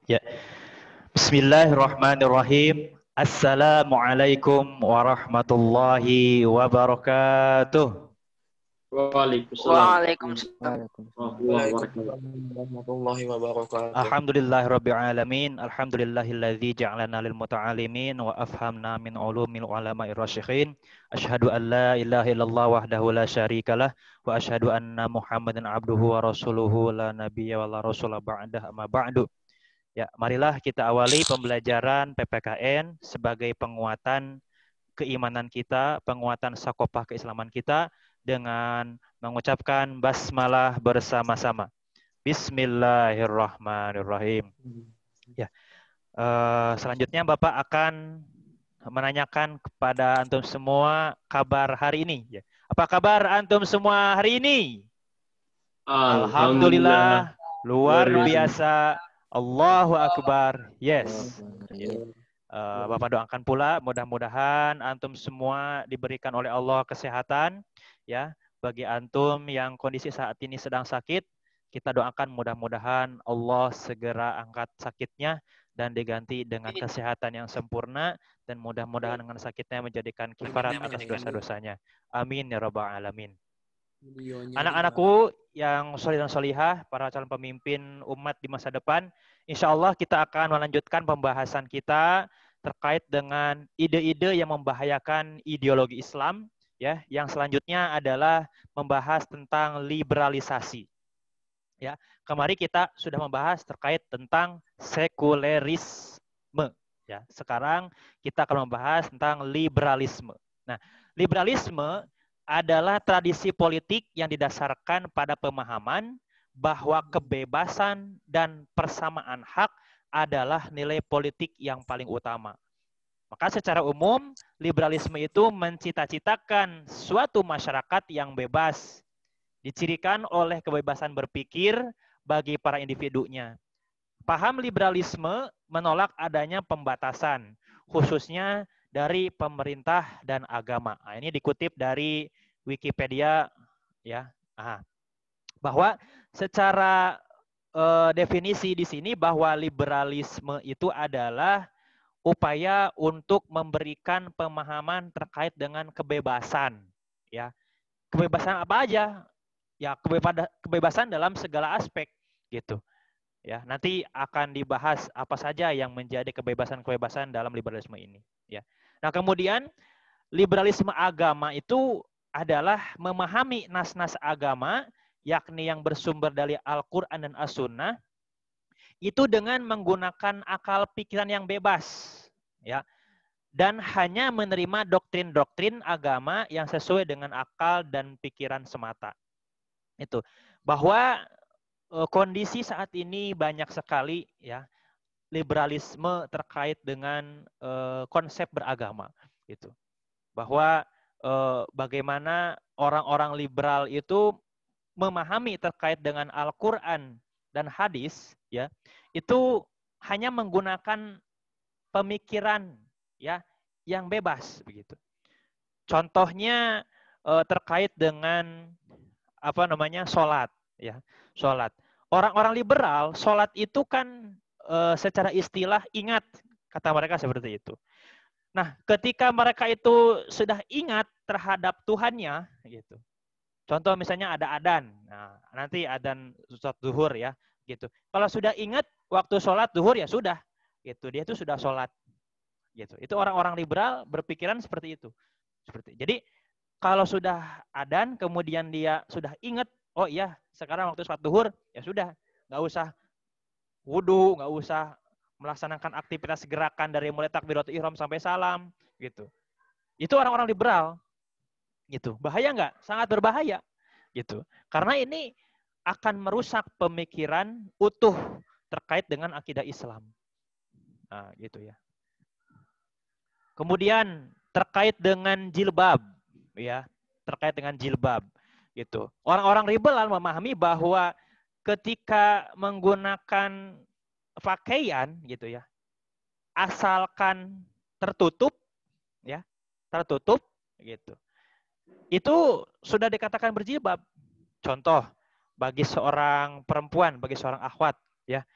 Ya. Bismillahirrahmanirrahim. Assalamualaikum warahmatullahi wabarakatuh. Waalaikumsalam Waalaikumsalam warahmatullahi wabarakatuh. Alhamdulillahirabbil alamin. Alhamdulillahilladzi ja'alana lil muta'allimin wa afhamna min ulumil ulama'ir rasyikhin. Asyhadu an la ilaha illallah wahdahu la syarikalah wa asyhadu anna Muhammadan abduhu wa rasuluhu la nabiyya wa la rasula ba'dah amma ba'du. Ya, marilah kita awali pembelajaran PPKN sebagai penguatan keimanan kita, penguatan sakopah keislaman kita dengan mengucapkan basmalah bersama-sama. Bismillahirrahmanirrahim. Ya, selanjutnya Bapak akan menanyakan kepada antum semua kabar hari ini. Ya. Apa kabar antum semua hari ini? Alhamdulillah, luar biasa. Allahu Akbar. Yes. Bapak doakan pula mudah-mudahan antum semua diberikan oleh Allah kesehatan. Ya, bagi antum yang kondisi saat ini sedang sakit, kita doakan mudah-mudahan Allah segera angkat sakitnya dan diganti dengan kesehatan yang sempurna, dan mudah-mudahan dengan sakitnya menjadikan kifarat atas dosa-dosanya. Amin ya rabbal alamin. Anak-anakku yang solih dan solihah, para calon pemimpin umat di masa depan, insya Allah kita akan melanjutkan pembahasan kita terkait dengan ide-ide yang membahayakan ideologi Islam. Ya, yang selanjutnya adalah membahas tentang liberalisasi. Ya, kemarin kita sudah membahas terkait tentang sekulerisme. Ya, sekarang kita akan membahas tentang liberalisme. Nah, liberalisme adalah tradisi politik yang didasarkan pada pemahaman bahwa kebebasan dan persamaan hak adalah nilai politik yang paling utama. Maka secara umum, liberalisme itu mencita-citakan suatu masyarakat yang bebas, dicirikan oleh kebebasan berpikir bagi para individunya. Paham liberalisme menolak adanya pembatasan, khususnya dari pemerintah dan agama. Nah, ini dikutip dari Wikipedia, ya. Bahwa secara definisi di sini bahwa liberalisme itu adalah upaya untuk memberikan pemahaman terkait dengan kebebasan, ya. Kebebasan apa aja? Ya, kebebasan dalam segala aspek, gitu. Ya, nanti akan dibahas apa saja yang menjadi kebebasan-kebebasan dalam liberalisme ini. Ya. Nah, kemudian liberalisme agama itu adalah memahami nas-nas agama, yakni yang bersumber dari Al-Quran dan As-Sunnah, itu dengan menggunakan akal pikiran yang bebas, ya, dan hanya menerima doktrin-doktrin agama yang sesuai dengan akal dan pikiran semata. Itu bahwa kondisi saat ini banyak sekali, ya, liberalisme terkait dengan konsep beragama, gitu. Bahwa bagaimana orang-orang liberal itu memahami terkait dengan Al-Quran dan hadis, ya, itu hanya menggunakan pemikiran, ya, yang bebas, begitu. Contohnya terkait dengan sholat, ya, sholat. Orang-orang liberal, sholat itu kan secara istilah ingat, kata mereka seperti itu. Nah, ketika mereka itu sudah ingat terhadap Tuhannya, gitu. Contoh misalnya ada adzan, nah, nanti adzan sholat zuhur, ya, gitu. Kalau sudah ingat waktu sholat zuhur, ya sudah, gitu. Dia itu sudah sholat, gitu. Itu orang-orang liberal berpikiran seperti itu. Jadi kalau sudah adzan, kemudian dia sudah ingat, oh iya, sekarang waktu sholat zuhur, ya sudah, nggak usah wudhu, nggak usah melaksanakan aktivitas gerakan dari mulai takbiratul ihram sampai salam, gitu. Itu orang-orang liberal, gitu. Bahaya nggak? Sangat berbahaya, gitu. Karena ini akan merusak pemikiran utuh terkait dengan akidah Islam. Nah, gitu ya. Kemudian terkait dengan jilbab, ya, terkait dengan jilbab, gitu. Orang-orang liberal memahami bahwa ketika menggunakan pakaian, gitu ya, asalkan tertutup, ya, tertutup, gitu, itu sudah dikatakan berjilbab. Contoh bagi seorang perempuan, bagi seorang akhwat, ya,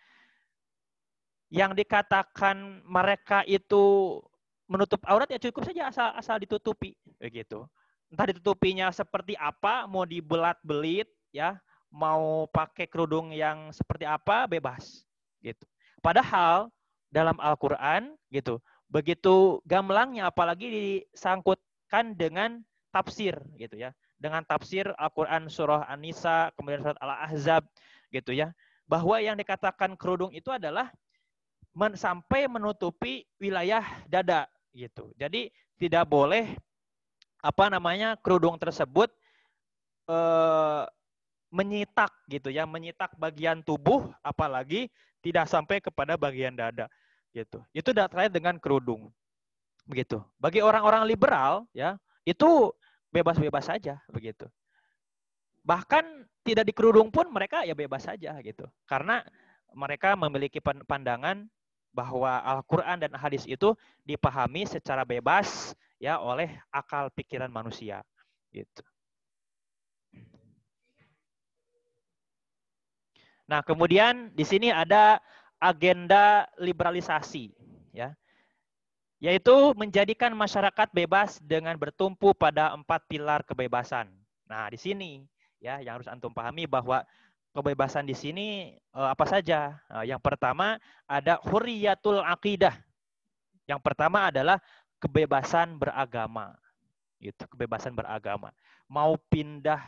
yang dikatakan mereka itu menutup aurat ya cukup saja asal ditutupi begitu. Entah ditutupinya seperti apa, mau dibelat-belit ya, mau pakai kerudung yang seperti apa bebas gitu. Padahal dalam Al-Qur'an gitu, begitu gamblangnya apalagi disangkutkan dengan tafsir gitu ya. Dengan tafsir Al-Qur'an surah An-Nisa, kemudian surat Al-Ahzab gitu ya. Bahwa yang dikatakan kerudung itu adalah sampai menutupi wilayah dada gitu. Jadi tidak boleh kerudung tersebut menyitak gitu ya, menyitak bagian tubuh apalagi tidak sampai kepada bagian dada gitu. Itu terkait dengan kerudung. Begitu. Bagi orang-orang liberal ya, itu bebas-bebas saja begitu. Bahkan tidak dikerudung pun mereka ya bebas saja gitu. Karena mereka memiliki pandangan bahwa Al-Qur'an dan hadis itu dipahami secara bebas ya oleh akal pikiran manusia gitu. Nah, kemudian di sini ada agenda liberalisasi ya. Yaitu menjadikan masyarakat bebas dengan bertumpu pada 4 pilar kebebasan. Nah, di sini ya yang harus antum pahami bahwa kebebasan di sini apa saja? Yang pertama ada hurriyatul aqidah. Yang pertama adalah kebebasan beragama. Gitu, kebebasan beragama. Mau pindah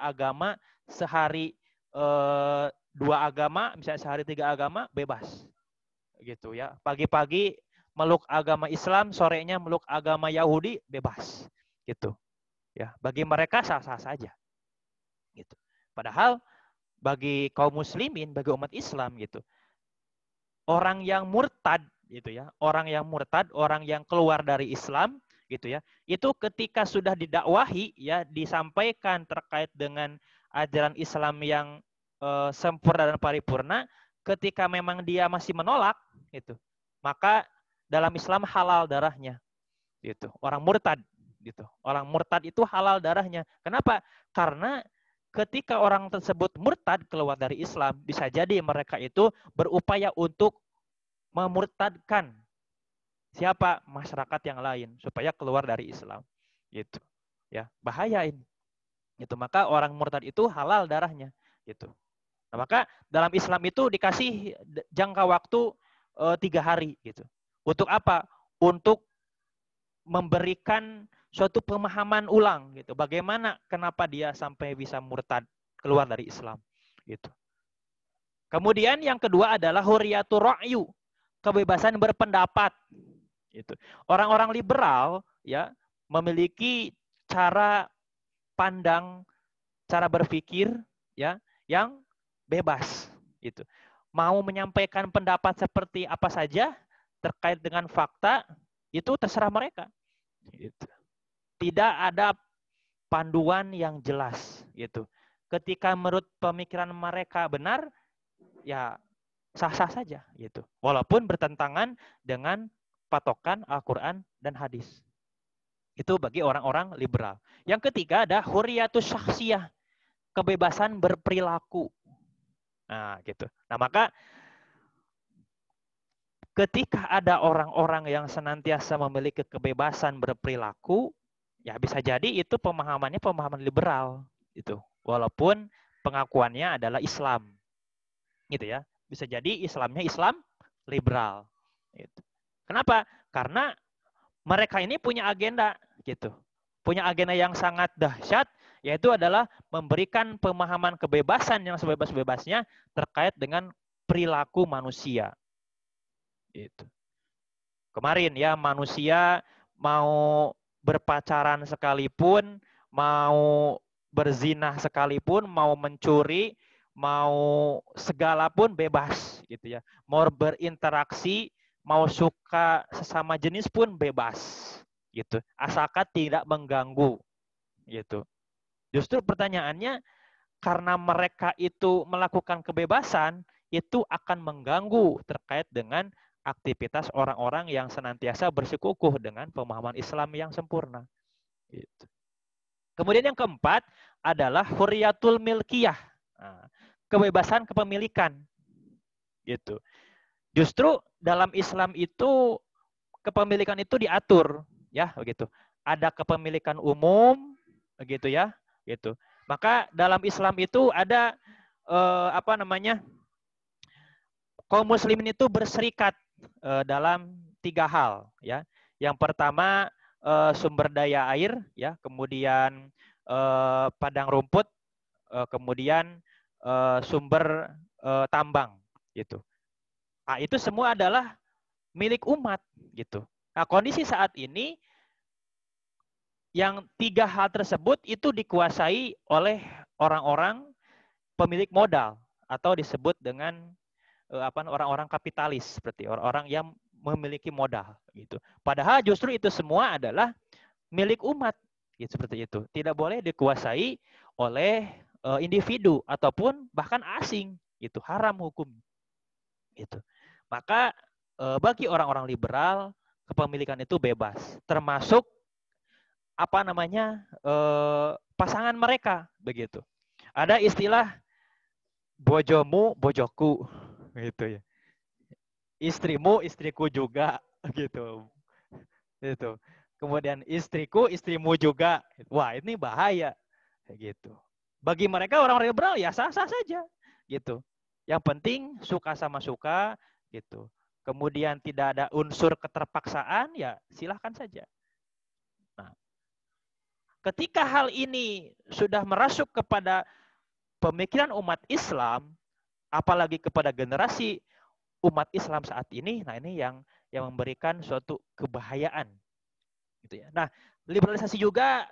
agama sehari 2 agama, misalnya sehari 3 agama bebas. Gitu ya. Pagi-pagi meluk agama Islam, sorenya meluk agama Yahudi bebas. Gitu. Ya, bagi mereka sah-sah saja. Gitu. Padahal bagi kaum muslimin, bagi umat Islam gitu. Orang yang murtad gitu ya, orang yang keluar dari Islam gitu ya. Itu ketika sudah didakwahi ya, disampaikan terkait dengan ajaran Islam yang sempurna dan paripurna, ketika memang dia masih menolak gitu. Maka dalam Islam halal darahnya. Gitu. Orang murtad gitu. Orang murtad itu halal darahnya. Kenapa? Karena ketika orang tersebut murtad keluar dari Islam, bisa jadi mereka itu berupaya untuk memurtadkan siapa? Masyarakat yang lain supaya keluar dari Islam. Gitu. Ya, bahaya ini. Gitu. Maka orang murtad itu halal darahnya, gitu. Nah, maka dalam Islam itu dikasih jangka waktu 3 hari gitu. Untuk apa? Untuk memberikan suatu pemahaman ulang gitu. Bagaimana kenapa dia sampai bisa murtad keluar dari Islam gitu. Kemudian yang kedua adalah hurriyatur ra'yu, kebebasan berpendapat gitu. Orang-orang liberal ya memiliki cara pandang, cara berpikir ya yang bebas gitu. Mau menyampaikan pendapat seperti apa saja terkait dengan fakta itu terserah mereka. Gitu. Tidak ada panduan yang jelas gitu. Ketika menurut pemikiran mereka benar, ya sah-sah saja gitu. Walaupun bertentangan dengan patokan Al-Qur'an dan hadis. Itu bagi orang-orang liberal. Yang ketiga ada hurriyatus syakhsiyah, kebebasan berperilaku. Nah, gitu. Nah, maka ketika ada orang-orang yang senantiasa memiliki kebebasan berperilaku, ya bisa jadi itu pemahamannya pemahaman liberal itu. Walaupun pengakuannya adalah Islam. Gitu ya. Bisa jadi Islamnya Islam liberal. Gitu. Kenapa? Karena mereka ini punya agenda gitu. Punya agenda yang sangat dahsyat, yaitu adalah memberikan pemahaman kebebasan yang sebebas-bebasnya terkait dengan perilaku manusia. Itu. Kemarin ya manusia mau berpacaran sekalipun, mau berzina sekalipun, mau mencuri, mau segala pun bebas gitu ya. Mau berinteraksi, mau suka sesama jenis pun bebas gitu. Asalkan tidak mengganggu gitu. Justru pertanyaannya karena mereka itu melakukan kebebasan, itu akan mengganggu terkait dengan aktivitas orang-orang yang senantiasa bersikukuh dengan pemahaman Islam yang sempurna. Gitu. Kemudian yang keempat adalah hurriyatul milkiyah, kebebasan kepemilikan. Gitu. Justru dalam Islam itu kepemilikan itu diatur, ya begitu. Ada kepemilikan umum, begitu ya, gitu. Maka dalam Islam itu ada kaum muslimin itu berserikat dalam 3 hal, ya. Yang pertama sumber daya air, ya, kemudian padang rumput, kemudian sumber tambang, gitu. Nah, itu semua adalah milik umat, gitu. Nah, kondisi saat ini yang 3 hal tersebut itu dikuasai oleh orang-orang pemilik modal atau disebut dengan orang-orang kapitalis, seperti orang-orang yang memiliki modal, gitu. Padahal justru itu semua adalah milik umat, gitu, seperti itu. Tidak boleh dikuasai oleh individu ataupun bahkan asing, gitu. Haram hukum, gitu. Maka bagi orang-orang liberal kepemilikan itu bebas, termasuk pasangan mereka, begitu. Ada istilah bojomu bojoku, gitu ya. Istrimu istriku juga, gitu. Itu. Kemudian istriku istrimu juga. Wah, ini bahaya, gitu. Bagi mereka orang liberal ya sah-sah saja, gitu. Yang penting suka sama suka, gitu. Kemudian tidak ada unsur keterpaksaan, ya silahkan saja. Nah, ketika hal ini sudah merasuk kepada pemikiran umat Islam, apalagi kepada generasi umat Islam saat ini, nah ini yang memberikan suatu kebahayaan, gitu ya. Nah, liberalisasi juga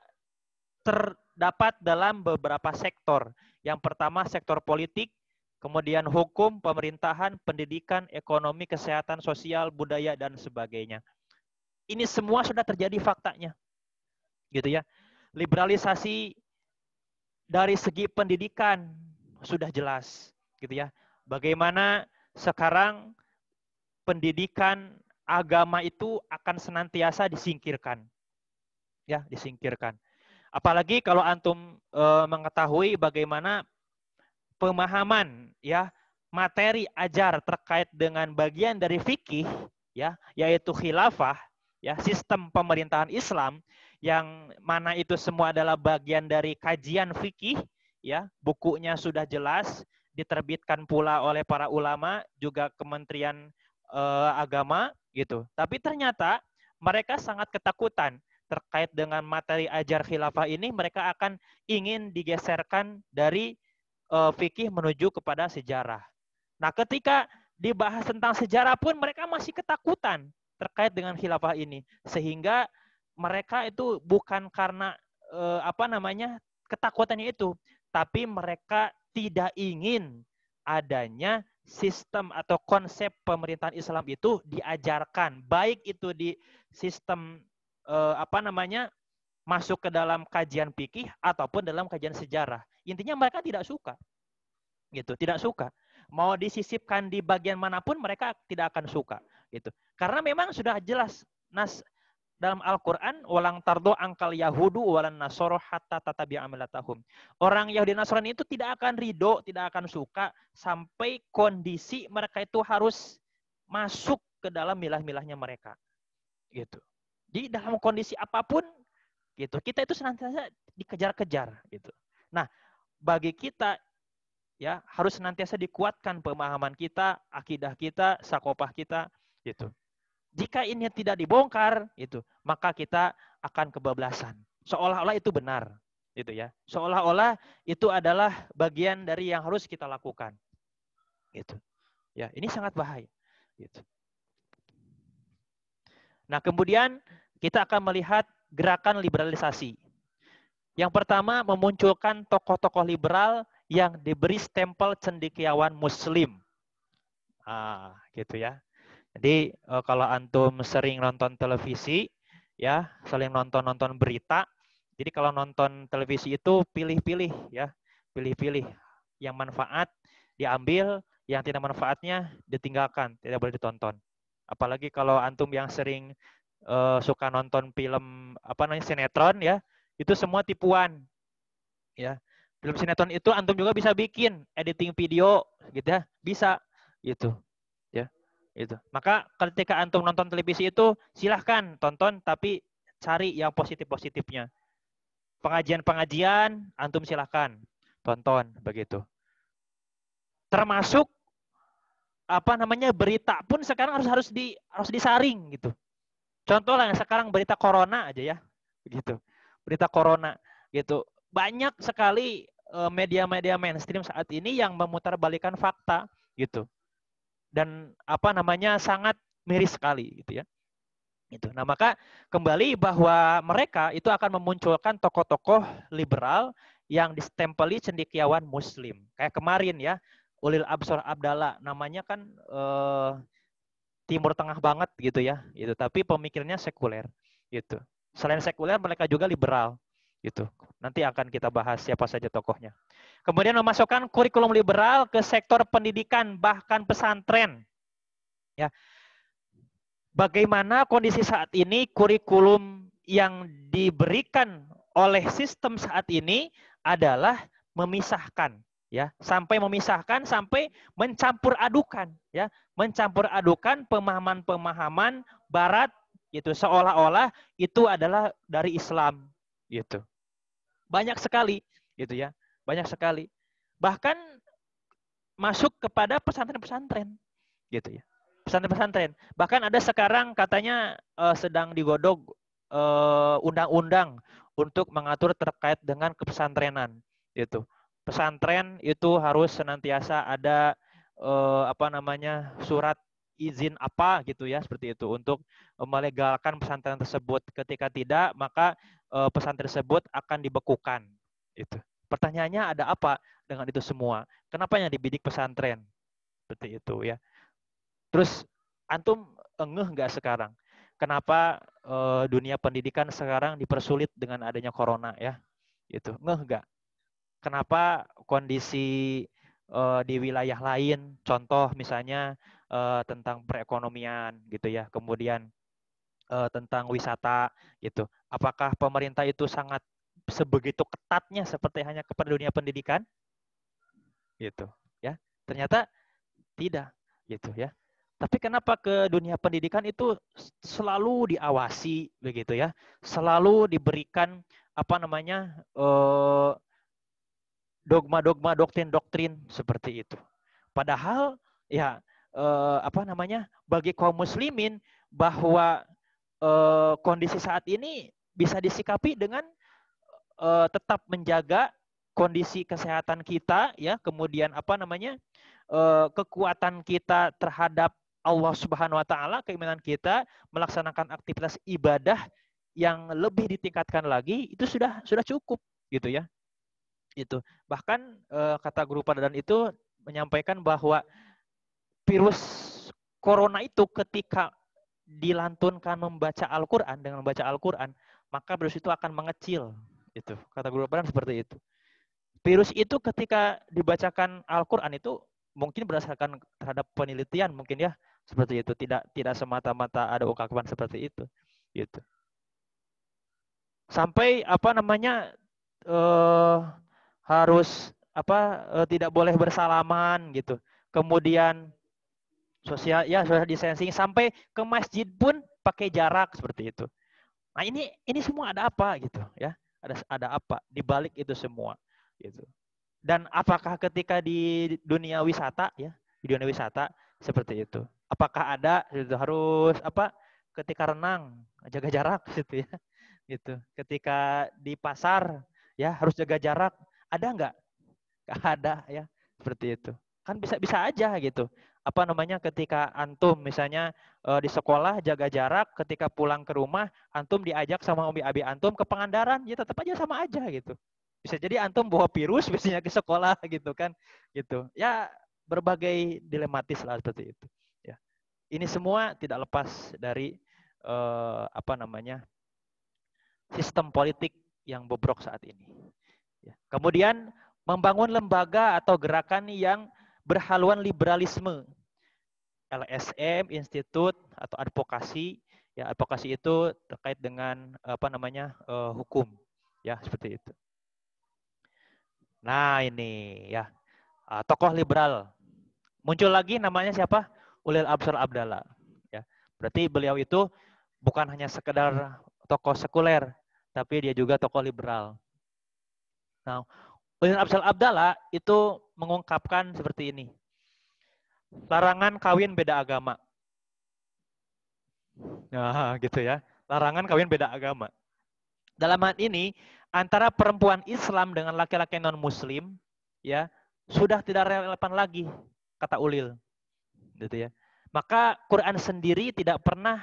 terdapat dalam beberapa sektor. Yang pertama sektor politik, kemudian hukum, pemerintahan, pendidikan, ekonomi, kesehatan, sosial, budaya, dan sebagainya. Ini semua sudah terjadi faktanya, gitu ya. Liberalisasi dari segi pendidikan sudah jelas, gitu ya. Bagaimana sekarang pendidikan agama itu akan senantiasa disingkirkan, ya, disingkirkan. Apalagi kalau antum mengetahui bagaimana pemahaman, ya, materi ajar terkait dengan bagian dari fikih, ya, yaitu khilafah, ya, sistem pemerintahan Islam, yang mana itu semua adalah bagian dari kajian fikih, ya, bukunya sudah jelas, diterbitkan pula oleh para ulama, juga Kementerian Agama, gitu. Tapi ternyata mereka sangat ketakutan terkait dengan materi ajar khilafah ini. Mereka akan ingin digeserkan dari fikih menuju kepada sejarah. Nah, ketika dibahas tentang sejarah pun mereka masih ketakutan terkait dengan khilafah ini, sehingga mereka itu bukan karena ketakutannya itu, tapi mereka tidak ingin adanya sistem atau konsep pemerintahan Islam itu diajarkan, baik itu di sistem masuk ke dalam kajian fikih ataupun dalam kajian sejarah. Intinya mereka tidak suka, gitu, tidak suka. Mau disisipkan di bagian manapun mereka tidak akan suka, gitu. Karena memang sudah jelas nas dalam Al-Quran, walang tardo angkal Yahudu walan nasoro hatta tatabi'a millatahum. Orang Yahudi Nasrani itu tidak akan ridho, tidak akan suka sampai kondisi mereka itu harus masuk ke dalam milah-milahnya mereka, gitu. Jadi dalam kondisi apapun, gitu, kita itu senantiasa dikejar-kejar, gitu. Nah, bagi kita, ya, harus senantiasa dikuatkan pemahaman kita, akidah kita, sakopah kita, gitu. Jika ini tidak dibongkar, gitu, maka kita akan kebablasan. Seolah-olah itu benar, gitu ya. Seolah-olah itu adalah bagian dari yang harus kita lakukan, gitu. Ya, ini sangat bahaya, gitu. Nah, kemudian kita akan melihat gerakan liberalisasi. Yang pertama, memunculkan tokoh-tokoh liberal yang diberi stempel cendekiawan muslim. Gitu ya. Jadi kalau antum sering nonton televisi, ya, sering nonton berita. Jadi kalau nonton televisi itu pilih-pilih, ya, pilih-pilih. Yang manfaat diambil, yang tidak manfaatnya ditinggalkan, tidak boleh ditonton. Apalagi kalau antum yang sering suka nonton film sinetron, ya, itu semua tipuan, ya. Film sinetron itu antum juga bisa bikin editing video, gitu ya, bisa, gitu, ya. Itu. Maka ketika antum nonton televisi itu silahkan tonton, tapi cari yang positif-positifnya. Pengajian-pengajian antum silahkan tonton begitu. Termasuk berita pun sekarang harus disaring gitu. Contoh lah sekarang berita corona aja ya, begitu. Berita corona gitu. Banyak sekali media-media mainstream saat ini yang memutarbalikan fakta gitu. Dan sangat miris sekali gitu ya. Itu. Nah, maka kembali bahwa mereka itu akan memunculkan tokoh-tokoh liberal yang distempeli cendekiawan muslim. Kayak kemarin ya, Ulil Absor Abdallah, namanya kan Timur Tengah banget gitu ya. Itu, tapi pemikirnya sekuler gitu. Selain sekuler mereka juga liberal gitu. Nanti akan kita bahas siapa saja tokohnya. Kemudian memasukkan kurikulum liberal ke sektor pendidikan bahkan pesantren. Ya. Bagaimana kondisi saat ini kurikulum yang diberikan oleh sistem saat ini adalah memisahkan ya, sampai mencampur adukan ya, mencampur adukan pemahaman-pemahaman barat gitu, seolah-olah itu adalah dari Islam gitu. Banyak sekali gitu ya, banyak sekali. Bahkan masuk kepada pesantren-pesantren gitu ya. Pesantren-pesantren. Bahkan ada sekarang katanya sedang digodok undang-undang untuk mengatur terkait dengan kepesantrenan gitu. Pesantren itu harus senantiasa ada surat izin apa gitu ya, seperti itu untuk melegalkan pesantren tersebut. Ketika tidak, maka pesantren tersebut akan dibekukan. Itu. Pertanyaannya ada apa dengan itu semua? Kenapa yang dibidik pesantren? Seperti itu ya. Terus antum ngeh nggak sekarang? Kenapa dunia pendidikan sekarang dipersulit dengan adanya corona ya? Itu ngeh nggak? Kenapa kondisi di wilayah lain, contoh misalnya tentang perekonomian gitu ya, kemudian tentang wisata gitu. Apakah pemerintah itu sangat sebegitu ketatnya seperti hanya kepada dunia pendidikan? Gitu ya. Ternyata tidak gitu ya. Tapi kenapa ke dunia pendidikan itu selalu diawasi begitu ya, selalu diberikan dogma-dogma, doktrin-doktrin seperti itu. Padahal ya bagi kaum muslimin bahwa kondisi saat ini bisa disikapi dengan tetap menjaga kondisi kesehatan kita ya, kemudian kekuatan kita terhadap Allah Subhanahu wa taala, keimanan kita melaksanakan aktivitas ibadah yang lebih ditingkatkan lagi, itu sudah cukup gitu ya. Itu. Bahkan kata guru Padadan itu menyampaikan bahwa virus corona itu ketika dilantunkan membaca Al-Qur'an, dengan membaca Al-Qur'an, maka virus itu akan mengecil. Itu. Kata guru Padadan seperti itu. Virus itu ketika dibacakan Al-Qur'an itu mungkin berdasarkan terhadap penelitian mungkin ya, seperti itu, tidak semata-mata ada ungkapan seperti itu gitu. Sampai harus tidak boleh bersalaman gitu. Kemudian social distancing, sampai ke masjid pun pakai jarak seperti itu. Nah, ini semua ada apa gitu ya? Ada apa di balik itu semua gitu. Dan apakah ketika di dunia wisata ya, di dunia wisata seperti itu, apakah ada itu harus ketika renang jaga jarak gitu ya, gitu. Ketika di pasar ya harus jaga jarak, ada nggak? Nggak ada ya, seperti itu. Kan bisa aja gitu. Ketika antum misalnya di sekolah jaga jarak, ketika pulang ke rumah antum diajak sama umi abi antum ke Pangandaran, ya tetap aja sama aja gitu. Bisa jadi antum bawa virus biasanya ke sekolah gitu kan, gitu. Ya berbagai dilematis lah seperti itu. Ya, ini semua tidak lepas dari sistem politik yang bobrok saat ini. Ya. Kemudian membangun lembaga atau gerakan yang berhaluan liberalisme, LSM, institut atau advokasi. Ya, advokasi itu terkait dengan hukum, ya seperti itu. Nah ini ya tokoh liberal muncul lagi, namanya siapa? Ulil Absar Abdallah. Ya. Berarti beliau itu bukan hanya sekedar tokoh sekuler, tapi dia juga tokoh liberal. Nah, Ulil Absar Abdallah itu mengungkapkan seperti ini. Larangan kawin beda agama. Nah, gitu ya. Larangan kawin beda agama. Dalam hal ini, antara perempuan Islam dengan laki-laki non-Muslim, ya sudah tidak relevan lagi, kata Ulil. Gitu ya. Maka Quran sendiri tidak pernah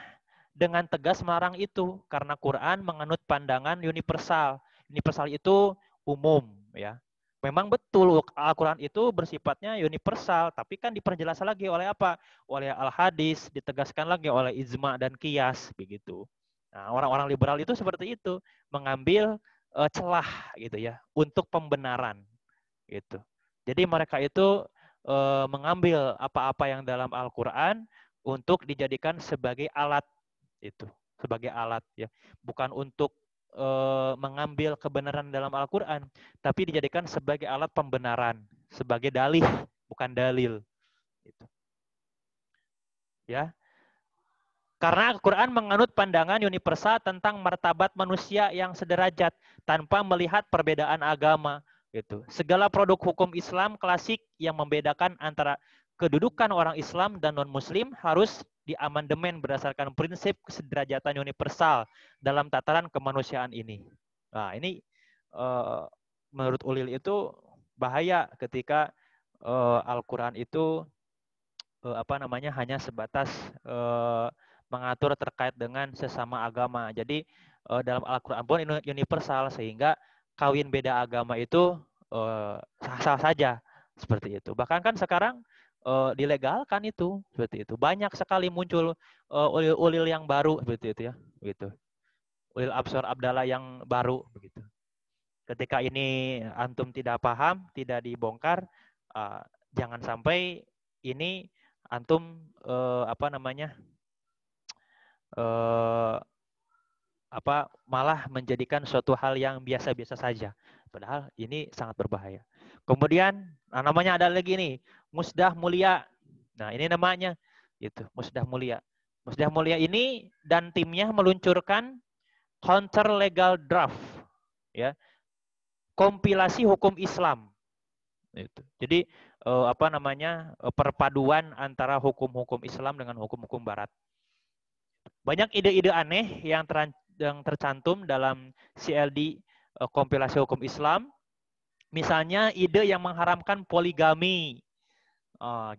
dengan tegas melarang itu, karena Quran menganut pandangan universal. Universal itu umum, ya. Memang betul Al-Quran itu bersifatnya universal, tapi kan diperjelas lagi oleh apa? Oleh Al-Hadis, ditegaskan lagi oleh ijma dan qiyas, begitu. Nah, orang-orang liberal itu seperti itu, mengambil celah gitu ya untuk pembenaran gitu. Jadi mereka itu mengambil apa-apa yang dalam Al-Quran untuk dijadikan sebagai alat itu, sebagai alat ya, bukan untuk mengambil kebenaran dalam Al-Quran, tapi dijadikan sebagai alat pembenaran, sebagai dalih, bukan dalil. Gitu. Ya, karena Al-Quran menganut pandangan universal tentang martabat manusia yang sederajat tanpa melihat perbedaan agama. Gitu. Segala produk hukum Islam klasik yang membedakan antara kedudukan orang Islam dan non-Muslim harus diamandemen berdasarkan prinsip kesederajatan universal dalam tataran kemanusiaan ini. Nah, ini menurut Ulil itu bahaya ketika Al-Quran itu hanya sebatas mengatur terkait dengan sesama agama. Jadi dalam Al-Quran pun universal, sehingga kawin beda agama itu sah-sah saja seperti itu. Bahkan kan sekarang dilegalkan itu seperti itu. Banyak sekali muncul ulil-ulil yang baru seperti itu ya, begitu. Ulil Absar Abdallah yang baru begitu. Ketika ini antum tidak paham, tidak dibongkar, jangan sampai ini antum malah menjadikan suatu hal yang biasa-biasa saja. Padahal ini sangat berbahaya. Kemudian namanya ada lagi nih, Musdah Mulia. Nah, ini namanya itu, Musdah Mulia. Musdah Mulia ini dan timnya meluncurkan counter legal draft, ya. Kompilasi hukum Islam. Itu. Jadi perpaduan antara hukum-hukum Islam dengan hukum-hukum barat. Banyak ide-ide aneh yang tercantum dalam CLD kompilasi hukum Islam. Misalnya ide yang mengharamkan poligami.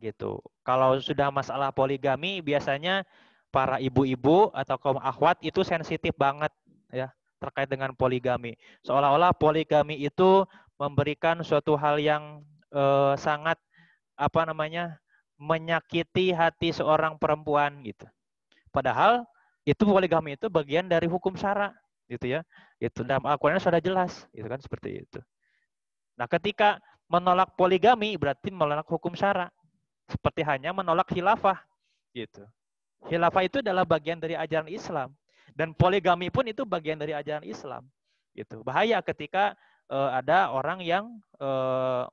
Gitu. Kalau sudah masalah poligami, biasanya para ibu-ibu atau kaum akhwat itu sensitif banget ya terkait dengan poligami. Seolah-olah poligami itu memberikan suatu hal yang sangat menyakiti hati seorang perempuan gitu. Padahal itu poligami itu bagian dari hukum syara gitu ya. Itu dalam Al-Qur'an sudah jelas, itu kan seperti itu. Nah, ketika menolak poligami berarti menolak hukum syara. Seperti hanya menolak khilafah gitu. Khilafah itu adalah bagian dari ajaran Islam dan poligami pun itu bagian dari ajaran Islam. Gitu. Bahaya ketika ada orang yang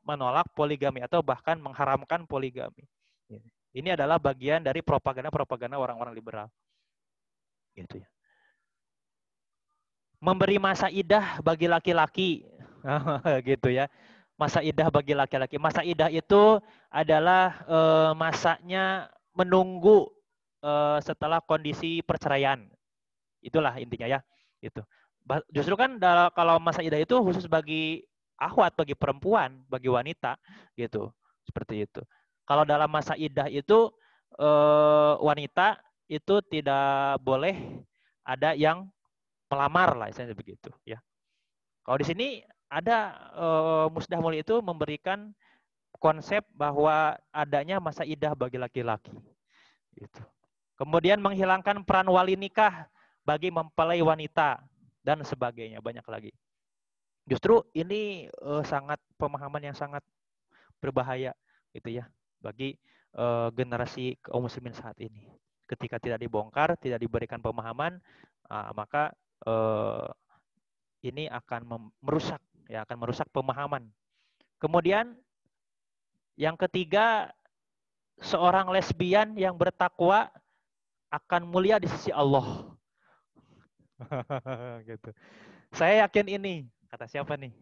menolak poligami atau bahkan mengharamkan poligami. Ini adalah bagian dari propaganda orang-orang liberal. Gitu ya. Memberi masa idah bagi laki-laki, gitu ya. Masa idah bagi laki-laki. Masa idah itu adalah masanya menunggu setelah kondisi perceraian. Itulah intinya ya. Gitu. Justru kan kalau masa idah itu khusus bagi akhwat, bagi perempuan, bagi wanita, gitu. Seperti itu. Kalau dalam masa idah itu wanita itu tidak boleh ada yang melamar lah, istilahnya begitu ya. Kalau di sini ada Musdah Mulia itu memberikan konsep bahwa adanya masa idah bagi laki-laki. Gitu. Kemudian menghilangkan peran wali nikah bagi mempelai wanita dan sebagainya, banyak lagi. Justru ini sangat pemahaman yang sangat berbahaya gitu ya bagi generasi kaum muslimin saat ini. Ketika tidak dibongkar, tidak diberikan pemahaman, maka ini akan merusak pemahaman. Kemudian yang ketiga seorang lesbian yang bertakwa akan mulia di sisi Allah. Gitu. Saya yakin ini, kata siapa nih?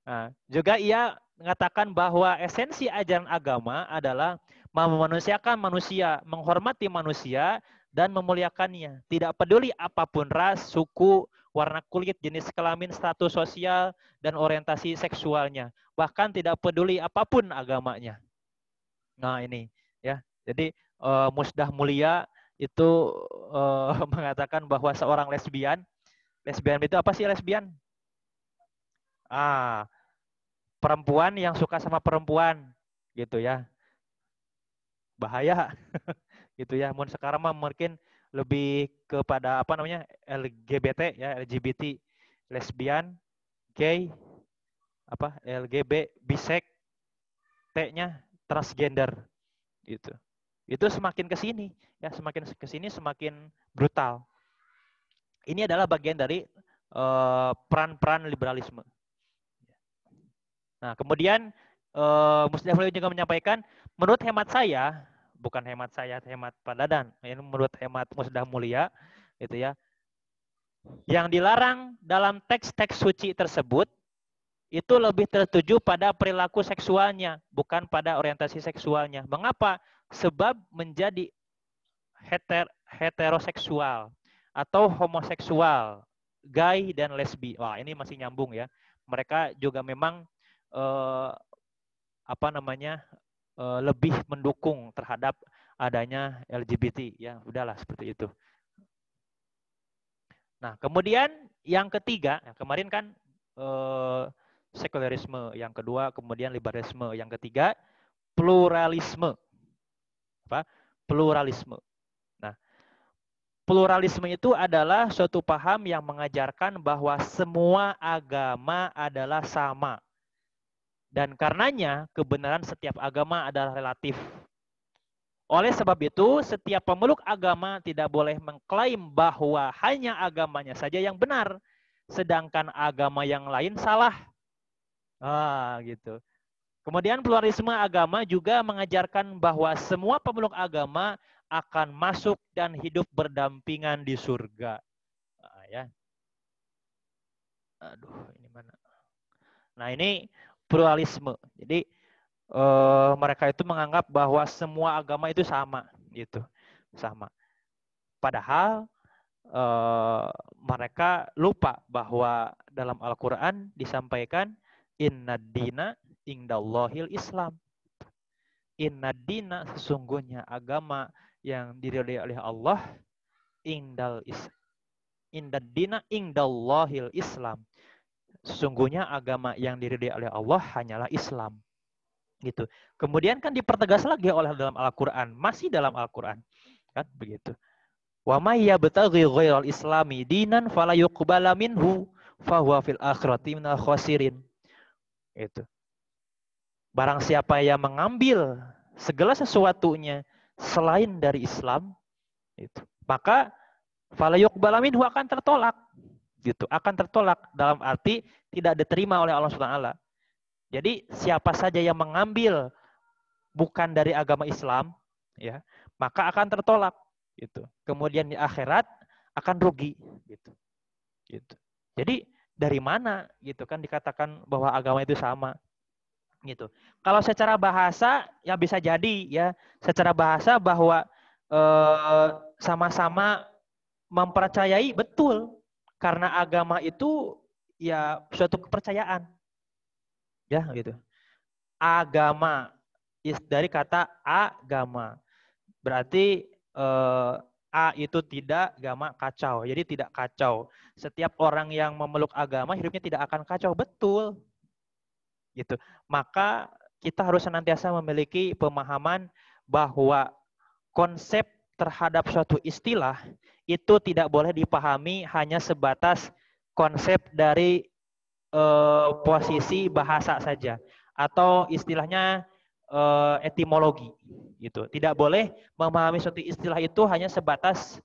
Nah, juga ia mengatakan bahwa esensi ajaran agama adalah memanusiakan manusia, menghormati manusia, dan memuliakannya. Tidak peduli apapun ras, suku, warna kulit, jenis kelamin, status sosial, dan orientasi seksualnya. Bahkan tidak peduli apapun agamanya. Nah ini ya, jadi Musdah Mulia itu mengatakan bahwa seorang lesbian itu apa sih lesbian? Perempuan yang suka sama perempuan, gitu ya. Bahaya, gitu ya. Mungkin sekarang mah mungkin lebih kepada apa namanya LGBT ya, LGBT, lesbian, gay, apa LGB, bisek, T-nya transgender, gitu. Itu semakin ke sini ya, semakin ke sini semakin brutal. Ini adalah bagian dari peran-peran liberalisme. Nah, kemudian Musdah Mulia juga menyampaikan, menurut hemat saya, bukan hemat saya, hemat Pak Dadan, ini menurut hemat Musdah Mulia, gitu ya. Yang dilarang dalam teks-teks suci tersebut itu lebih tertuju pada perilaku seksualnya, bukan pada orientasi seksualnya. Mengapa? Sebab menjadi heteroseksual atau homoseksual, gay dan lesbi. Wah, ini masih nyambung ya. Mereka juga memang lebih mendukung terhadap adanya LGBT ya, udahlah seperti itu. Nah, kemudian yang ketiga, kemarin kan sekularisme, yang kedua kemudian liberalisme, yang ketiga pluralisme. Apa? Pluralisme. Nah, pluralisme itu adalah suatu paham yang mengajarkan bahwa semua agama adalah sama. Dan karenanya kebenaran setiap agama adalah relatif. Oleh sebab itu, setiap pemeluk agama tidak boleh mengklaim bahwa hanya agamanya saja yang benar, sedangkan agama yang lain salah. Gitu. Kemudian pluralisme agama juga mengajarkan bahwa semua pemeluk agama akan masuk dan hidup berdampingan di surga. Ya. Aduh, ini mana? Nah, ini pluralisme. Jadi mereka itu menganggap bahwa semua agama itu sama, gitu, sama. Padahal mereka lupa bahwa dalam Al-Quran disampaikan inna dina indallahil Islam. Inna dina sesungguhnya agama yang diridhai oleh Allah inna dina indallahil Islam. Sesungguhnya agama yang diridhai oleh Allah hanyalah Islam. Gitu. Kemudian kan dipertegas lagi oleh dalam Al-Qur'an, masih dalam Al-Qur'an. Kan begitu. Wa may yabtaghi ghairal islami dinan fala yuqbala minhu fa huwa fil akhirati minal khasirin. Itu. Barang siapa yang mengambil segala sesuatunya selain dari Islam, itu, maka fala yuqbala minhu akan tertolak. Gitu, akan tertolak dalam arti tidak diterima oleh Allah Subhanahu wa taala. Jadi siapa saja yang mengambil bukan dari agama Islam, ya, maka akan tertolak. Gitu. Kemudian di akhirat akan rugi. Gitu. Gitu. Jadi dari mana gitu kan dikatakan bahwa agama itu sama? Gitu. Kalau secara bahasa ya bisa jadi ya, secara bahasa bahwa sama-sama mempercayai betul. Karena agama itu ya suatu kepercayaan. Ya, gitu. Agama dari kata agama. Berarti A itu tidak, gama kacau. Jadi tidak kacau. Setiap orang yang memeluk agama hidupnya tidak akan kacau, betul. Gitu. Maka kita harus senantiasa memiliki pemahaman bahwa konsep terhadap suatu istilah itu tidak boleh dipahami hanya sebatas konsep dari posisi bahasa saja atau istilahnya etimologi gitu. Tidak boleh memahami suatu istilah itu hanya sebatas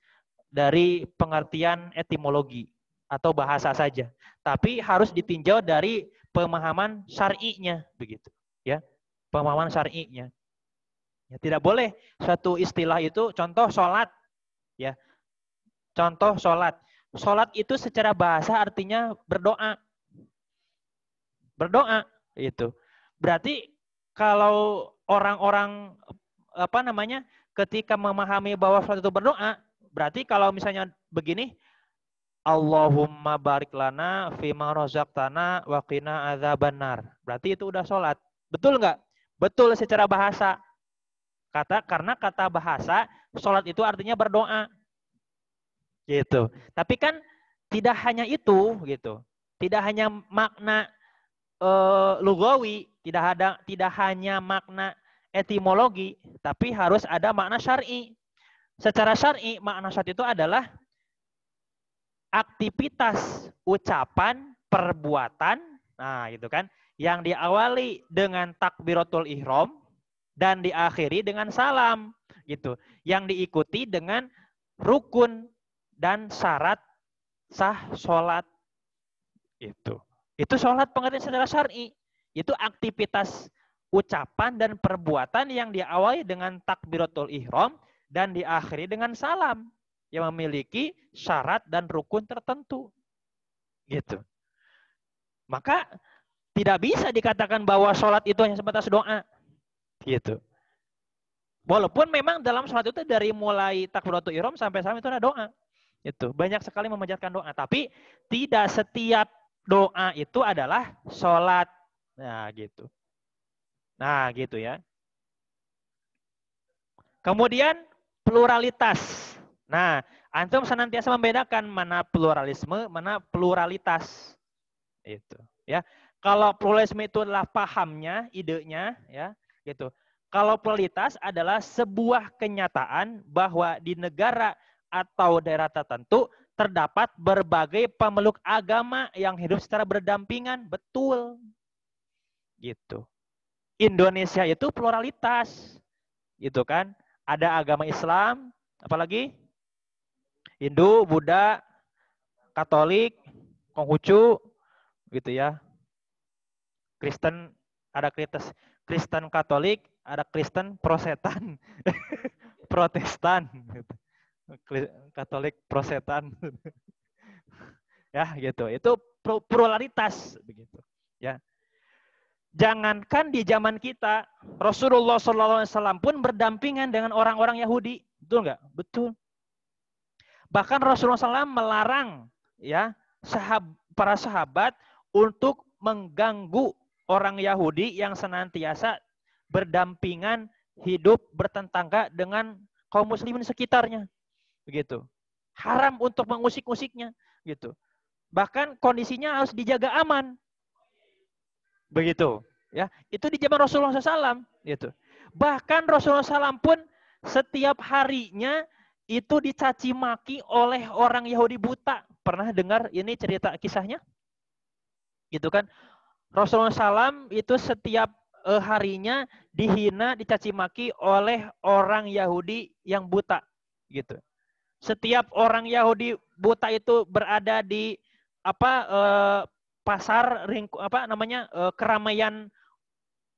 dari pengertian etimologi atau bahasa saja, tapi harus ditinjau dari pemahaman syar'inya begitu, ya. Pemahaman syar'inya. Ya, tidak boleh suatu istilah itu, contoh sholat. Ya, contoh sholat. Sholat itu secara bahasa artinya berdoa. Berdoa itu. Berarti kalau orang-orang ketika memahami bahwa sholat itu berdoa, berarti kalau misalnya begini, Allahumma barik lana fima razaqtana wa qina adzabannar. Berarti itu udah sholat. Betul nggak? Betul secara bahasa. Karena kata bahasa, sholat itu artinya berdoa. Gitu. Tapi kan tidak hanya itu, gitu. Tidak hanya makna lugawi, tidak hanya makna etimologi, tapi harus ada makna syar'i. Secara syar'i, makna syar'i itu adalah aktivitas, ucapan, perbuatan, nah gitu kan, yang diawali dengan takbiratul ihram dan diakhiri dengan salam, gitu. Yang diikuti dengan rukun dan syarat sah sholat. Itu sholat pengertian secara syar'i. Itu aktivitas ucapan dan perbuatan yang diawali dengan takbiratul ihram dan diakhiri dengan salam yang memiliki syarat dan rukun tertentu. Gitu. Maka tidak bisa dikatakan bahwa sholat itu hanya sebatas doa. Gitu. Walaupun memang dalam sholat itu dari mulai takbiratul ihram sampai salam itu ada doa. Itu banyak sekali memanjatkan doa, tapi tidak setiap doa itu adalah sholat. Nah, gitu. Nah, gitu ya. Kemudian pluralitas. Nah, antum senantiasa membedakan mana pluralisme, mana pluralitas. Itu, ya. Kalau pluralisme itu adalah pahamnya, idenya, ya, gitu. Kalau pluralitas adalah sebuah kenyataan bahwa di negara atau daerah tertentu terdapat berbagai pemeluk agama yang hidup secara berdampingan. Betul. Gitu. Indonesia itu pluralitas. Gitu kan? Ada agama Islam, apalagi? Hindu, Buddha, Katolik, Konghucu, gitu ya. Kristen, ada Kristen Katolik, ada Kristen Protestan. Protestan. Katolik Protestan. Ya, gitu. Itu pluralitas begitu, ya. Jangankan di zaman kita, Rasulullah SAW pun berdampingan dengan orang-orang Yahudi, betul nggak? Betul. Bahkan Rasulullah SAW melarang, ya, para sahabat untuk mengganggu orang Yahudi yang senantiasa berdampingan hidup bertetangga dengan kaum muslimin sekitarnya, begitu. Haram untuk mengusik-usiknya, gitu. Bahkan kondisinya harus dijaga aman. Begitu, ya. Itu di zaman Rasulullah SAW, gitu. Bahkan Rasulullah SAW pun setiap harinya itu dicaci maki oleh orang Yahudi buta. Pernah dengar ini cerita kisahnya? Gitu kan? Rasulullah SAW itu setiap harinya dihina, dicaci maki oleh orang Yahudi yang buta, gitu. Setiap orang Yahudi buta itu berada di pasar keramaian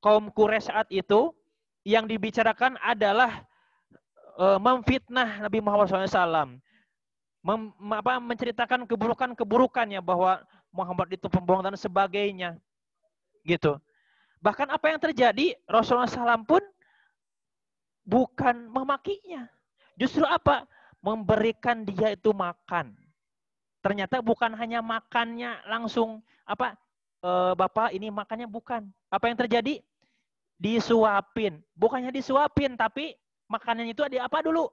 kaum Quraisy saat itu, yang dibicarakan adalah memfitnah Nabi Muhammad SAW, menceritakan keburukannya bahwa Muhammad itu pembohong dan sebagainya, gitu. Bahkan apa yang terjadi, Rasulullah SAW pun bukan memakinya, justru apa? Memberikan dia itu makan. Ternyata bukan hanya makannya langsung Bapak ini makannya, bukan. Apa yang terjadi? Disuapin. Bukannya disuapin, tapi makanannya itu apa dulu?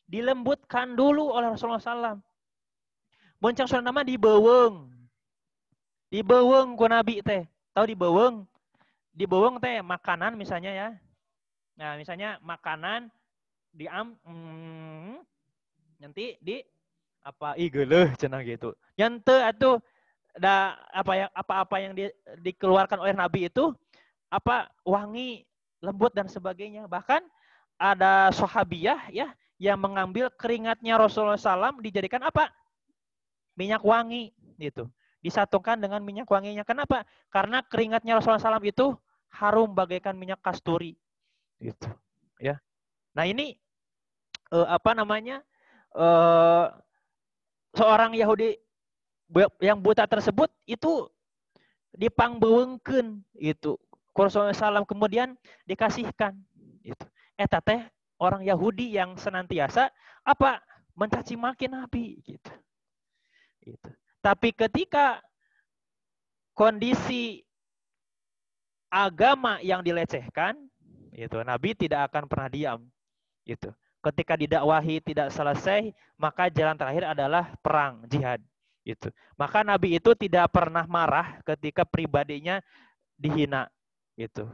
Dilembutkan dulu oleh Rasulullah SAW. Bonceng suara nama dibeweng. Dibeweng ku Nabi teh. Tahu dibeweng? Dibeweng teh makanan misalnya ya. Nah, misalnya makanan nanti di geuleuh cenah gitu. Nyante atuh da apa yang dikeluarkan oleh Nabi itu wangi, lembut dan sebagainya. Bahkan ada sahabiyah ya yang mengambil keringatnya Rasulullah SAW dijadikan minyak wangi gitu. Disatukan dengan minyak wanginya. Kenapa? Karena keringatnya Rasulullah SAW itu harum bagaikan minyak kasturi gitu. Ya. Nah ini apa namanya? Seorang Yahudi yang buta tersebut itu dipangbeuengkeun itu Rasulullah SAW, kemudian dikasihkan itu. Eta teh orang Yahudi yang senantiasa apa mencaci maki Nabi gitu. Gitu. Tapi ketika kondisi agama yang dilecehkan, itu Nabi tidak akan pernah diam. Gitu. Ketika didakwahi tidak selesai, maka jalan terakhir adalah perang, jihad. Gitu. Maka Nabi itu tidak pernah marah ketika pribadinya dihina. Gitu.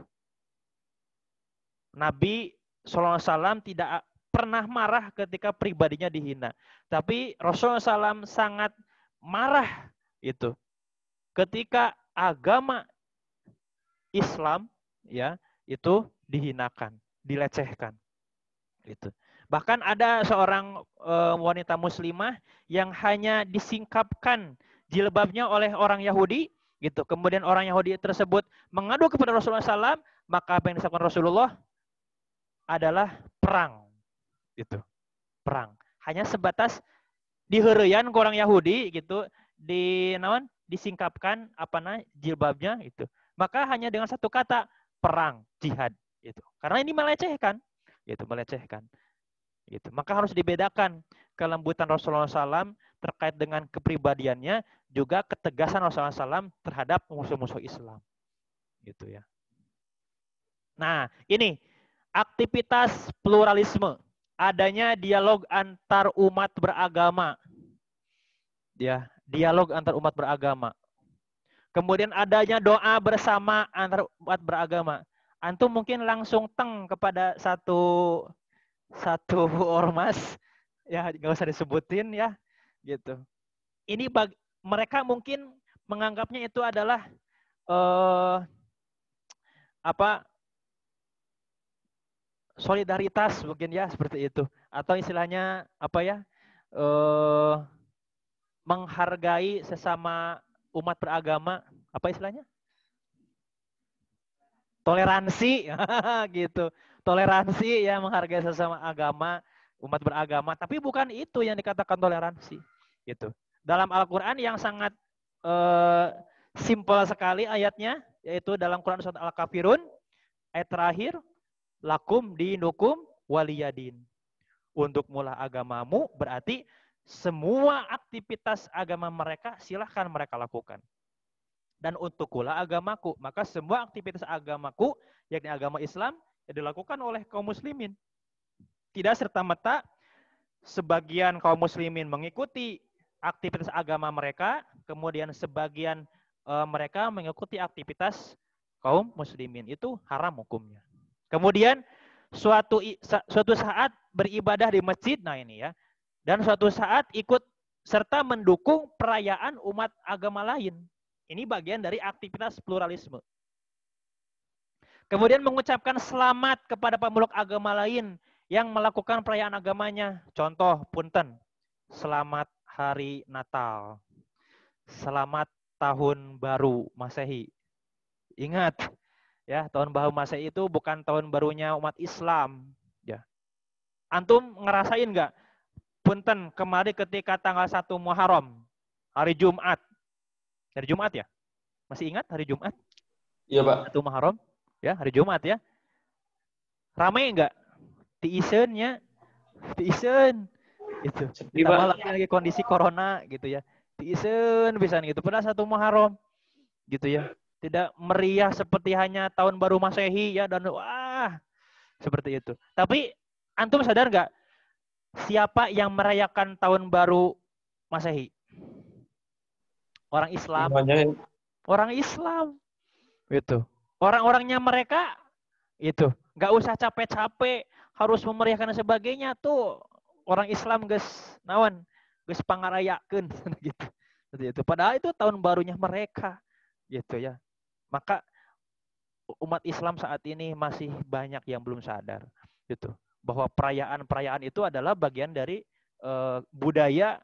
Nabi SAW tidak pernah marah ketika pribadinya dihina. Tapi Rasulullah SAW sangat marah itu ketika agama Islam ya itu dihinakan, dilecehkan. Itu. Bahkan ada seorang wanita muslimah yang hanya disingkapkan jilbabnya oleh orang Yahudi, gitu. Kemudian orang Yahudi tersebut mengadu kepada Rasulullah SAW, maka apa yang dilakukan Rasulullah adalah perang, gitu. Perang. Hanya sebatas diheureyan ke orang Yahudi, gitu, disingkapkan jilbabnya, itu. Maka hanya dengan satu kata perang, jihad, gitu. Karena ini melecehkan, gitu, melecehkan. Gitu. Maka harus dibedakan kelembutan Rasulullah SAW terkait dengan kepribadiannya, juga ketegasan Rasulullah SAW terhadap musuh-musuh Islam. Gitu ya. Nah, ini aktivitas pluralisme, adanya dialog antar umat beragama. Ya, dialog antar umat beragama. Kemudian adanya doa bersama antar umat beragama. Antum mungkin langsung teng kepada satu ormas, ya nggak usah disebutin ya, gitu. Ini mereka mungkin menganggapnya itu adalah solidaritas mungkin ya, seperti itu, atau istilahnya menghargai sesama umat beragama, apa istilahnya? Toleransi, gitu. Toleransi ya, menghargai sesama agama, umat beragama. Tapi bukan itu yang dikatakan toleransi, gitu. Dalam Al-Quran yang sangat simpel sekali ayatnya, yaitu dalam Quran surat Al-Kafirun, ayat terakhir, lakum dinukum waliyadin. Untuk mula agamamu, berarti semua aktivitas agama mereka silahkan mereka lakukan. Dan untuk kula agamaku, maka semua aktivitas agamaku, yakni agama Islam, yang dilakukan oleh kaum muslimin. Tidak serta-merta sebagian kaum muslimin mengikuti aktivitas agama mereka, kemudian sebagian mereka mengikuti aktivitas kaum muslimin. Itu haram hukumnya. Kemudian suatu saat beribadah di masjid, nah ini ya, dan suatu saat ikut serta mendukung perayaan umat agama lain. Ini bagian dari aktivitas pluralisme. Kemudian mengucapkan selamat kepada pemeluk agama lain yang melakukan perayaan agamanya. Contoh, punten, selamat hari Natal, selamat tahun baru Masehi. Ingat, ya, tahun baru Masehi itu bukan tahun barunya umat Islam. Ya. Antum ngerasain nggak? Punten, kemarin ketika tanggal 1 Muharram, hari Jumat. Hari Jumat ya? Masih ingat hari Jumat? Iya, Pak. 1 Muharram, ya, hari Jumat ya. Ramai enggak? Tiisen ya. Tiisen. Itu. Ditambah lagi kondisi corona gitu ya. Tiisen bisa gitu. Padahal 1 Muharram gitu ya. Tidak meriah seperti hanya tahun baru Masehi ya, dan wah seperti itu. Tapi antum sadar enggak siapa yang merayakan tahun baru Masehi? Orang Islam. Orang Islam. Itu. Orang-orangnya mereka itu nggak usah capek-capek harus memeriahkan dan sebagainya, tuh orang Islam guys nawan geus pangarayakeun gitu. Itu padahal itu tahun barunya mereka gitu ya. Maka umat Islam saat ini masih banyak yang belum sadar gitu bahwa perayaan-perayaan itu adalah bagian dari budaya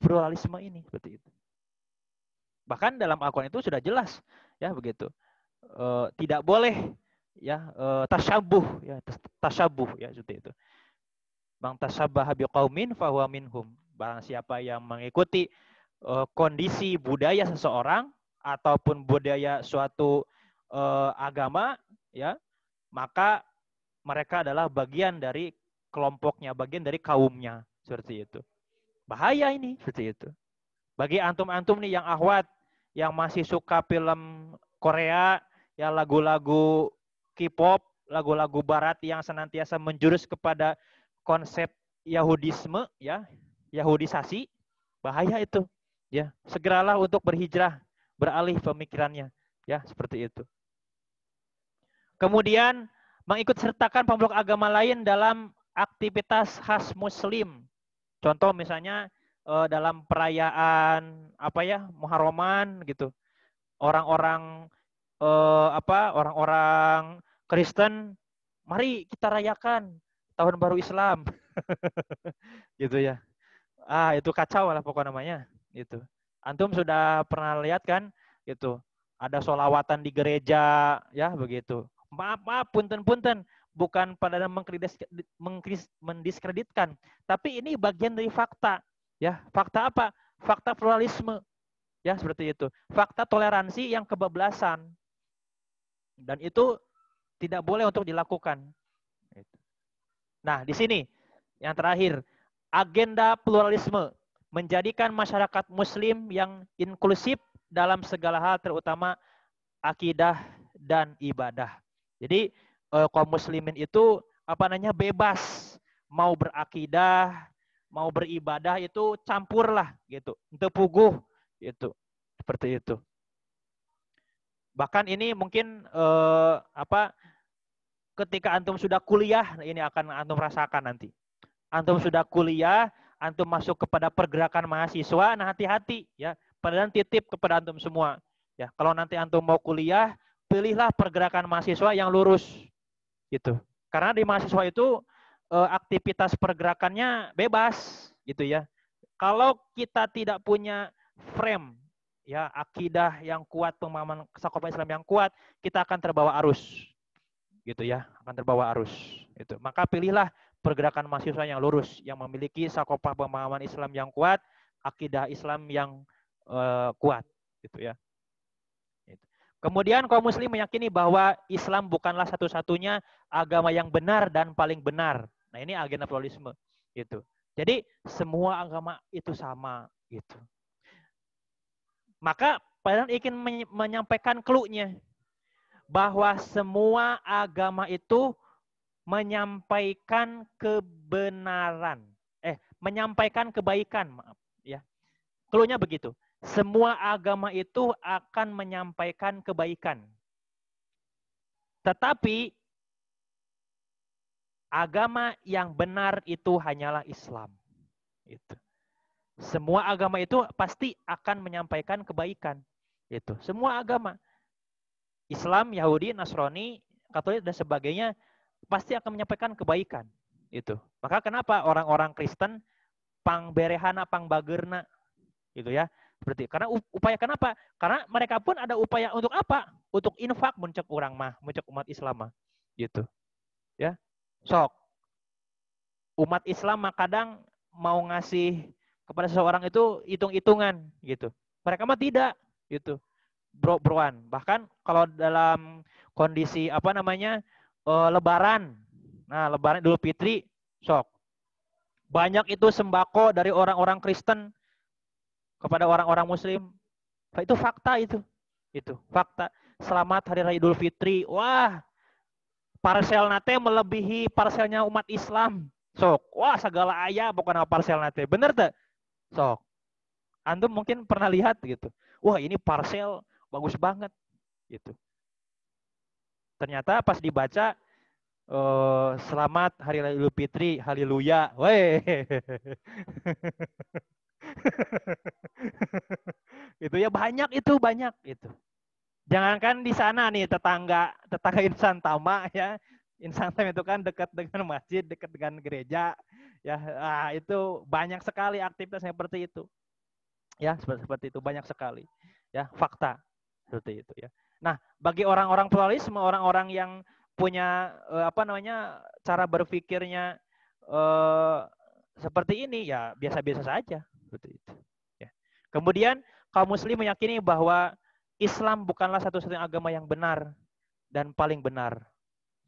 pluralisme ini, seperti itu. Bahkan dalam Al-Quran itu sudah jelas ya begitu. Tidak boleh ya tasyabuh ya, tasyabuh ya seperti itu. Bang tasabbaha biqaumin fahuwa minhum. Barang siapa yang mengikuti kondisi budaya seseorang ataupun budaya suatu agama ya, maka mereka adalah bagian dari kelompoknya, bagian dari kaumnya, seperti itu. Bahaya ini, seperti itu. Bagi antum-antum nih yang ahwat, yang masih suka film Korea, ya lagu-lagu K-pop, lagu-lagu barat yang senantiasa menjurus kepada konsep Yahudisme, ya, Yahudisasi, bahaya itu. Ya, segeralah untuk berhijrah, beralih pemikirannya, ya, seperti itu. Kemudian mengikut sertakan pemeluk agama lain dalam aktivitas khas Muslim. Contoh misalnya dalam perayaan apa ya, Muharraman gitu. Orang-orang orang-orang Kristen, mari kita rayakan tahun baru Islam. Gitu ya. Itu kacau lah pokok namanya gitu. Antum sudah pernah lihat kan gitu. Ada sholawatan di gereja ya begitu. Maaf, punten, bukan pada mendiskreditkan, tapi ini bagian dari fakta. Ya, fakta apa? Fakta pluralisme. Ya, seperti itu. Fakta toleransi yang kebablasan. Dan itu tidak boleh untuk dilakukan. Nah, di sini yang terakhir, agenda pluralisme menjadikan masyarakat muslim yang inklusif dalam segala hal, terutama akidah dan ibadah. Jadi kaum muslimin itu bebas, mau berakidah, mau beribadah itu campurlah gitu, untuk puguh gitu, seperti itu. Bahkan ini mungkin ketika antum sudah kuliah, ini akan antum rasakan nanti. Antum sudah kuliah, antum masuk kepada pergerakan mahasiswa, nah hati-hati ya. Padahal titip kepada antum semua. Ya, kalau nanti antum mau kuliah, pilihlah pergerakan mahasiswa yang lurus gitu. Karena di mahasiswa itu aktivitas pergerakannya bebas gitu ya. Kalau kita tidak punya frame ya, akidah yang kuat, pemahaman sakopa Islam yang kuat, kita akan terbawa arus. Gitu ya, akan terbawa arus. Itu. Maka pilihlah pergerakan mahasiswa yang lurus, yang memiliki sakopa pemahaman Islam yang kuat, akidah Islam yang kuat gitu ya. Kemudian kaum muslim meyakini bahwa Islam bukanlah satu-satunya agama yang benar dan paling benar. Nah, ini agenda pluralisme gitu. Jadi semua agama itu sama gitu. Maka padahal ingin menyampaikan clue-nya bahwa semua agama itu menyampaikan kebenaran. Menyampaikan kebaikan, maaf ya. Clue-nya begitu. Semua agama itu akan menyampaikan kebaikan. Tetapi agama yang benar itu hanyalah Islam. Itu. Semua agama itu pasti akan menyampaikan kebaikan. Itu. Semua agama. Islam, Yahudi, Nasrani, Katolik dan sebagainya pasti akan menyampaikan kebaikan. Itu. Maka kenapa orang-orang Kristen pang berehana, pang bagerna gitu ya. Seperti karena upaya kenapa? Karena mereka pun ada upaya untuk apa? Untuk infak muncak orang mah, muncak umat Islam mah. Gitu. Ya. Sok. Umat Islam mah kadang mau ngasih kepada seseorang itu hitung-hitungan gitu. Mereka mah tidak gitu. Bro-broan. Bahkan kalau dalam kondisi lebaran. Nah, lebaran Idul Fitri sok. Banyak itu sembako dari orang-orang Kristen kepada orang-orang muslim. Itu fakta itu. Itu fakta. Selamat Hari Raya Idul Fitri. Wah, parsel nate melebihi parselnya umat Islam. Sok. Wah, segala ayah bukan parsel nate. Bener tak? Sok. Antum mungkin pernah lihat gitu. Wah, ini parsel bagus banget gitu. Ternyata pas dibaca selamat Hari Raya Idul Fitri, haleluya. Weh. Itu ya banyak itu. Jangankan di sana nih tetangga Insan Tama ya. Insan Tama itu kan dekat dengan masjid, dekat dengan gereja. Ya, itu banyak sekali aktivitas seperti itu. Ya, seperti itu banyak sekali. Ya, fakta seperti itu ya. Nah, bagi orang-orang pluralisme, orang-orang yang punya cara berpikirnya seperti ini, ya biasa-biasa saja. Seperti itu. Ya. Kemudian kaum muslim meyakini bahwa Islam bukanlah satu-satunya agama yang benar dan paling benar.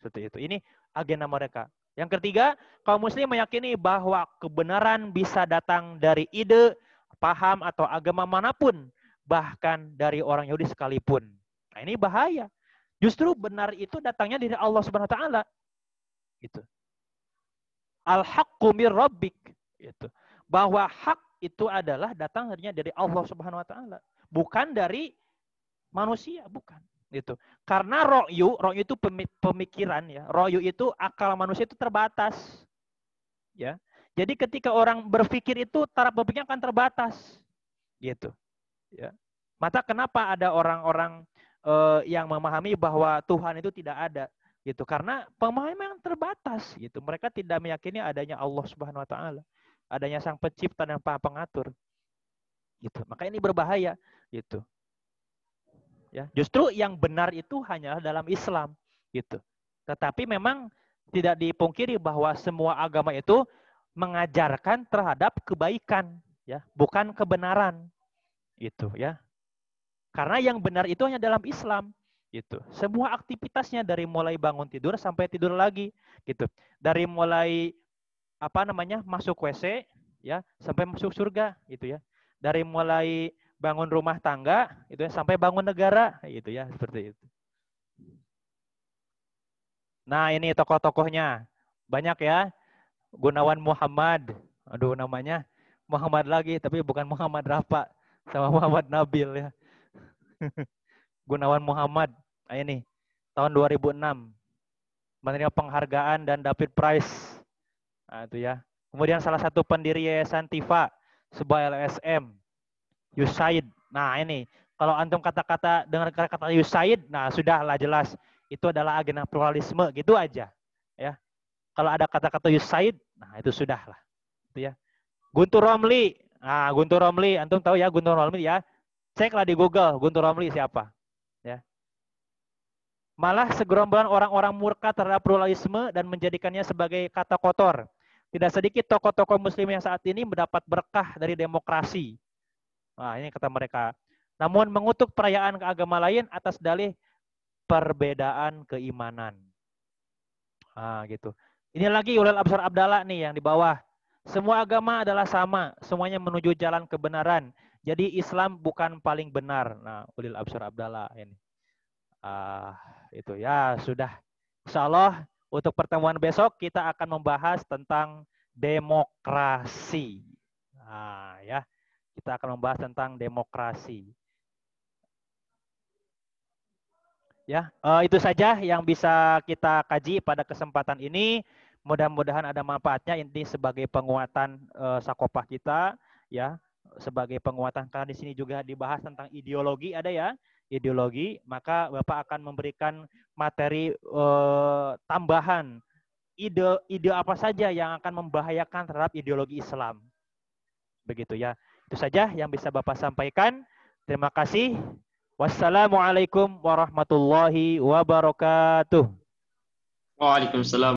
Seperti itu. Ini agenda mereka. Yang ketiga, kaum muslim meyakini bahwa kebenaran bisa datang dari ide, paham, atau agama manapun, bahkan dari orang Yahudi sekalipun. Nah, ini bahaya. Justru benar itu datangnya dari Allah Subhanahu wa taala. Gitu. Al-haqqu mir rabbik, gitu. Bahwa hak itu adalah datangnya dari Allah Subhanahu wa taala, bukan dari manusia, bukan. Gitu. Karena ro'yu itu pemikiran, ya. Ro'yu itu akal manusia itu terbatas. Ya. Jadi ketika orang berpikir itu taraf berpikirnya akan terbatas. Gitu. Ya. Maka kenapa ada orang-orang yang memahami bahwa Tuhan itu tidak ada, gitu, karena pemahaman yang terbatas, gitu. Mereka tidak meyakini adanya Allah Subhanahu wa taala, adanya Sang Pencipta dan Pengatur, gitu. Maka ini berbahaya, gitu. Ya, justru yang benar itu hanyalah dalam Islam, gitu. Tetapi memang tidak dipungkiri bahwa semua agama itu mengajarkan terhadap kebaikan, ya, bukan kebenaran, gitu, ya. Karena yang benar itu hanya dalam Islam, gitu. Semua aktivitasnya dari mulai bangun tidur sampai tidur lagi, gitu. Dari mulai masuk WC, ya, sampai masuk surga, gitu, ya. Dari mulai bangun rumah tangga, itu ya, sampai bangun negara, gitu, ya, seperti itu. Nah, ini tokoh-tokohnya banyak, ya. Gunawan Muhammad, aduh namanya Muhammad lagi, tapi bukan Muhammad Rafa, sama Muhammad Nabil, ya. Gunawan Muhammad, ini tahun 2006 menerima penghargaan dan David Prize. Nah, itu, ya. Kemudian salah satu pendiri Yayasan Tifa, sebuah LSM, Yusaid. Nah, ini kalau antum dengar kata Yusaid, nah sudahlah jelas itu adalah agenda pluralisme, gitu aja, ya. Kalau ada kata-kata Yusaid, nah itu sudahlah, itu, ya. Guntur Romli. Nah, Guntur Romli, antum tahu ya Guntur Romli, ya. Ceklah di Google Guntur Romli siapa, ya. Malah segerombolan orang-orang murka terhadap pluralisme dan menjadikannya sebagai kata kotor. Tidak sedikit tokoh-tokoh muslim yang saat ini mendapat berkah dari demokrasi. Nah, ini kata mereka. Namun mengutuk perayaan keagama lain atas dalih perbedaan keimanan. Nah, gitu. Ini lagi Ulil Absar Abdallah nih yang di bawah. Semua agama adalah sama, semuanya menuju jalan kebenaran. Jadi Islam bukan paling benar. Nah, Ulil Absar Abdallah ini. Itu, ya, sudah. Insya Allah untuk pertemuan besok kita akan membahas tentang demokrasi. Nah, ya, kita akan membahas tentang demokrasi. Ya, itu saja yang bisa kita kaji pada kesempatan ini. Mudah-mudahan ada manfaatnya. Ini sebagai penguatan sakopah kita, ya, sebagai penguatan, karena di sini juga dibahas tentang ideologi, ada, ya, ideologi. Maka Bapak akan memberikan materi tambahan, ide apa saja yang akan membahayakan terhadap ideologi Islam. Begitu, ya. Itu saja yang bisa Bapak sampaikan. Terima kasih. Wassalamualaikum warahmatullahi wabarakatuh. Waalaikumsalam.